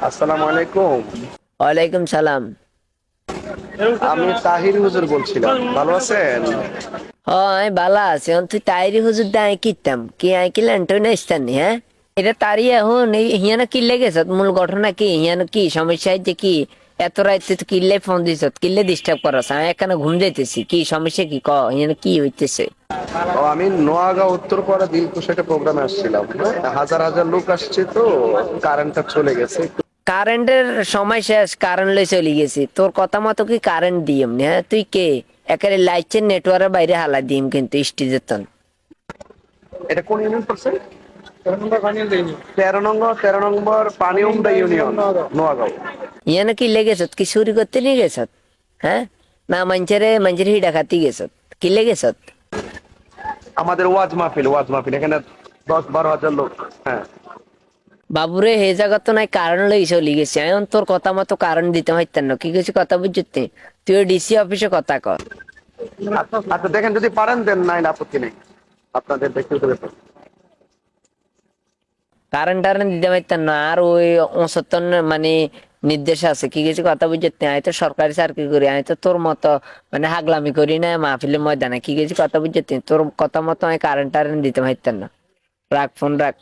আসসালামু আলাইকুম। ওয়ালাইকুম সালাম। আমি তাহির হুজুর বলছিলাম, ভালো আছেন? হয় বালা আছে তুই তাইরি হুজুর দে আই কিতাম কি আই কিলেন তুই না ইস্তানি হ্যাঁ এটা তারি এখন হিয়ানো কিল্লে গেছ মূল ঘটনা কি হিয়ানো কি সমস্যা হয়েছে কি এত রাইতে তো কিল্লে ফোন দিছ কিল্লে ডিস্টার্ব করছ আমি এখানে ঘুম যাইতেছি কি সমস্যা কি ক হিয়ানো কি হইতেছে? আমি নোয়াগাঁও উত্তরপাড়া দিলকুশ একটা প্রোগ্রামে আসছিলাম, হ্যাঁ? হাজার হাজার লোক আসছে, তো কারেন্টটা চলে গেছে। কারেন্টের সময় শেষ, কারেন্ট লই চলে গেছি, তোর কথা মতো কি কারেন্ট দিম না? হ্যাঁ তুই কে একেবারে লাইটের নেটওয়ার্কের বাইরে হালা দিম কিন্তু স্টেজের তন। এটা কোন ইউনিয়ন পড়ছে? 13 নম্বর পানিউমদা ইউনিয়ন, নোয়াগাঁও। ইয়ানো কি লেগেছত কি চুরি করতে নিয়ে গেছত? হ্যাঁ না মানুষের হিডা খাতি গেছত কি লেগেছত? আমাদের ওয়াজ মাহফিল এখানে 10-12 হাজার লোক। হ্যাঁ, বাবুরে হে জায়গা তো নাই কারণ লই চলি গেছি এখন তোর কথা মতো কারণ দিতে হইতেন না কি কিছু কথা বুঝতে তুই ডিসি অফিসে কথা কর। আচ্ছা দেখেন, যদি পারেন দেন, নাই আপত্তি নেই, আপনাদের ব্যক্তিগত ব্যাপার। কারেন্ট টারেন্ট দিতে পারতেন না আর ওই অসত্তর মানে নির্দেশ আছে কি কিছু কথা বুঝতে আমি তো সরকারি চাকরি করি আমি তো তোর মতো মানে হাগলামি করি না মাহফিলের ময়দানে কি কিছু কথা বুঝতে তোর কথা মতো আমি কারেন্ট টারেন্ট দিতে পারতেন না। রাখ ফোন রাখ।